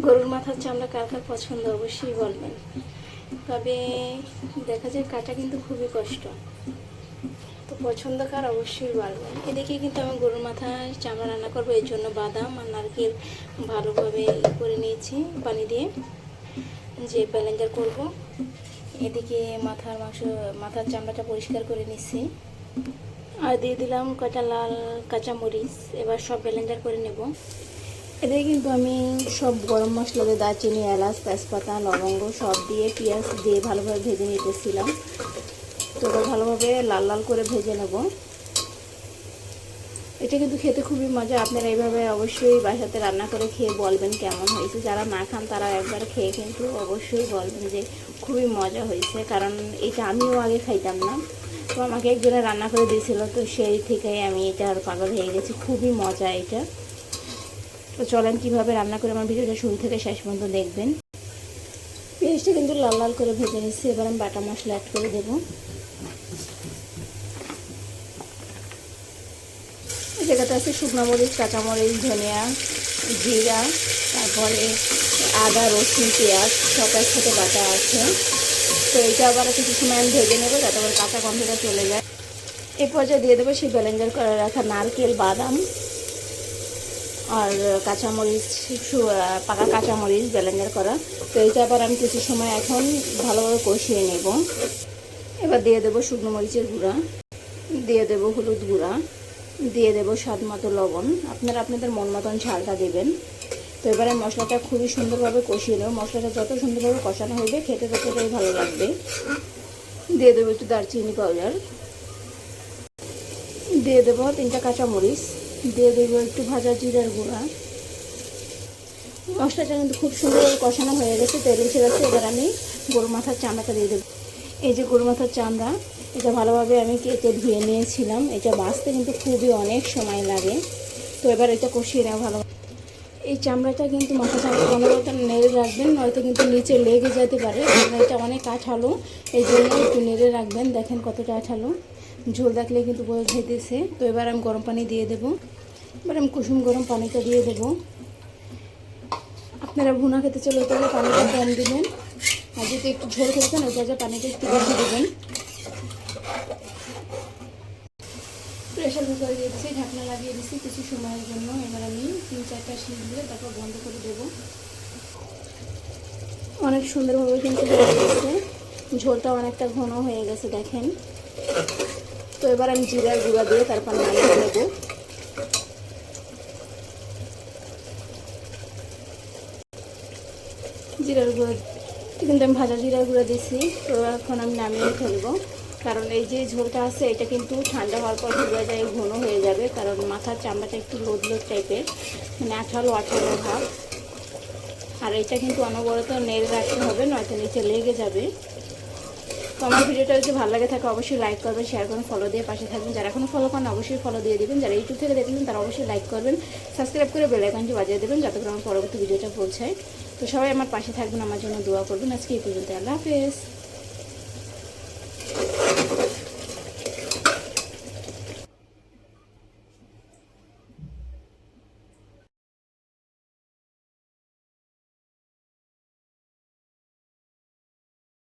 গরুর মাথার চামড়া কার কার পছন্দ অবশ্যই বলবেন। তবে দেখা যায় কাটা কিন্তু খুবই কষ্ট, তো পছন্দ কার অবশ্যই বলবেন। এদিকে কিন্তু আমি গরুর মাথার চামড়া রান্না করবো, এর জন্য বাদাম আর নারকেল ভালোভাবে করে নিয়েছি পানি দিয়ে, যে ব্লেন্ডার করব। এদিকে মাথার চামড়াটা পরিষ্কার করে নিচ্ছি, আর দিয়ে দিলাম কয়টা লাল কাঁচামরিচ। এবার সব ব্লেন্ডার করে নেব। এদিকে কিন্তু আমি সব গরম মশলা দিয়ে দারচিনি, এলাচ, তেজপাতা, লবঙ্গ সব দিয়ে পেঁয়াজ দিয়ে ভালোভাবে ভেজে নিতেছিলাম। তো ভালোভাবে লাল লাল করে ভেজে নেব। এটা কিন্তু খেতে খুবই মজা। আপনারা এইভাবে অবশ্যই বাসাতে রান্না করে খেয়ে বলবেন কেমন হয়েছে। যারা না খান তারা একবার খেয়ে কিন্তু অবশ্যই বলবেন যে খুবই মজা হয়েছে, কারণ এটা আমিও আগে খাইতাম না। তো আমাকে একজনে রান্না করে দিয়েছিল, তো সেই থেকেই আমি এটা আর পাগল হয়ে গেছি। খুবই মজা এটা। তো চলেন কীভাবে রান্না করে আমার ভিডিওটা শুরু থেকে শেষ পর্যন্ত দেখবেন। পেঁয়াজটা কিন্তু লাল লাল করে ভেজে নিচ্ছি। এবার আমি বাটা মশলা অ্যাড করে দেবো। এই জায়গাটা আছে শুকনো মরিচ, কাঁচামরিচ, ধনিয়া, জিরা, তারপরে আদা, রসুন, পেঁয়াজ সব একসাথে বাটা আছে। তো এটা আবার কিছু সময় আমি ভেজে নেবো যাতে আবার কাঁচা গন্ধটা চলে যায়। এই পর্যায়ে দিয়ে দেবো সেই ব্লেন্ডার করে রাখা নারকেল, বাদাম আর কাঁচামরিচ, পাকা কাঁচামরিচ ব্লেন্ডার করা। তো এইটা আবার আমি কিছু সময় এখন ভালোভাবে কষিয়ে নেব। এবার দিয়ে দেবো শুকনো মরিচের গুঁড়া, দিয়ে দেবো হলুদ গুঁড়া, দিয়ে দেবো স্বাদ মতো লবণ। আপনারা আপনাদের মন মতন ঝালটা দেবেন। তো এবারে মশলাটা খুবই সুন্দরভাবে কষিয়ে নেব। মশলাটা যত সুন্দরভাবে কষানো হবে খেতে ততটাই ভালো লাগবে। দিয়ে দেবো একটু দারচিনি পাউডার, দিয়ে দেবো 3টা কাঁচামরিচ, দিয়ে দেবো একটু ভাজা জিরার গুঁড়া। মশলাটা কিন্তু খুব সুন্দরভাবে কষানো হয়ে গেছে, তেল এসে গেছে। এবার আমি গরু মাথার চামড়াটা দিয়ে দেবো। এই যে গরু মাথার চামড়া, এটা ভালোভাবে আমি কেটে ধুয়ে নিয়েছিলাম। এটা বাছতে কিন্তু খুবই অনেক সময় লাগে। তো এবার এটা কষিয়ে নেওয়া ভালো। এই চামড়াটা কিন্তু মাথা চামড়া কোনোটা নেড়ে রাখবেন, নয়তো কিন্তু নিচে লেগে যেতে পারে। এটা অনেক আঠালো, এই জন্য একটু নেড়ে রাখবেন। দেখেন কতটা আঠালো, ঝোল দেখলে কিন্তু বোঝা যেতেছে। তো এবার আমি গরম পানি দিয়ে দেবো। এবার আমি কুসুম গরম পানিটা দিয়ে দেবো। আপনারা ভুনা খেতে চলে তাহলে পানিটা কম দেবেন, আর যদি একটু ঝোল খেতে চান ওই পর্যায়ে পানিটা একটু বেশি দেবেন। প্রেশার কুকারে দিয়ে দিচ্ছি, ঢাকনা লাগিয়ে দিচ্ছি কিছু সময়ের জন্য। এবার আমি 3-4টা সিটি দিয়ে তারপর বন্ধ করে দেবো। অনেক সুন্দরভাবে কিন্তু হয়ে গেছে, ঝোলটা অনেকটা ঘন হয়ে গেছে দেখেন। তো এবার আমি জিরার গুঁড়া দিয়ে তারপর নামিয়ে নেবো। জিরার গুঁড়া কিন্তু আমি ভাজা জিরার গুঁড়া দিয়েছি। তো এখন আমি নামিয়ে ফেলবো, কারণ এই যে ঝোলটা আছে এটা কিন্তু ঠান্ডা হওয়ার পর ধুয়ে যায় ঘন হয়ে যাবে, কারণ মাথার চামড়াটা একটু লোদ লোদ টাইপের, মানে আঠালো আঠালো ভাব। আর এটা কিন্তু অনবরত নেড়ে রাখতে হবে, নয়তো নিচে লেগে যাবে। তো আমার ভিডিওটা যদি ভালো লাগে থাকে অবশ্যই লাইক করবেন, শেয়ার করবেন, ফলো দিয়ে পাশে থাকবেন। যারা এখনও ফলো করেন অবশ্যই ফলো দিয়ে দেবেন। যারা ইউটিউব থেকে দেখবেন তারা অবশ্যই লাইক করবেন, সাবস্ক্রাইব করে বেল আইকনটি বাজিয়ে দেবেন যাতে করে আমার পরবর্তী ভিডিওটা পৌঁছায়। তো সবাই আমার পাশে থাকবেন, আমার জন্য দোয়া করবেন। আজকে এই পর্যন্ত, আল্লাহ হাফেজ।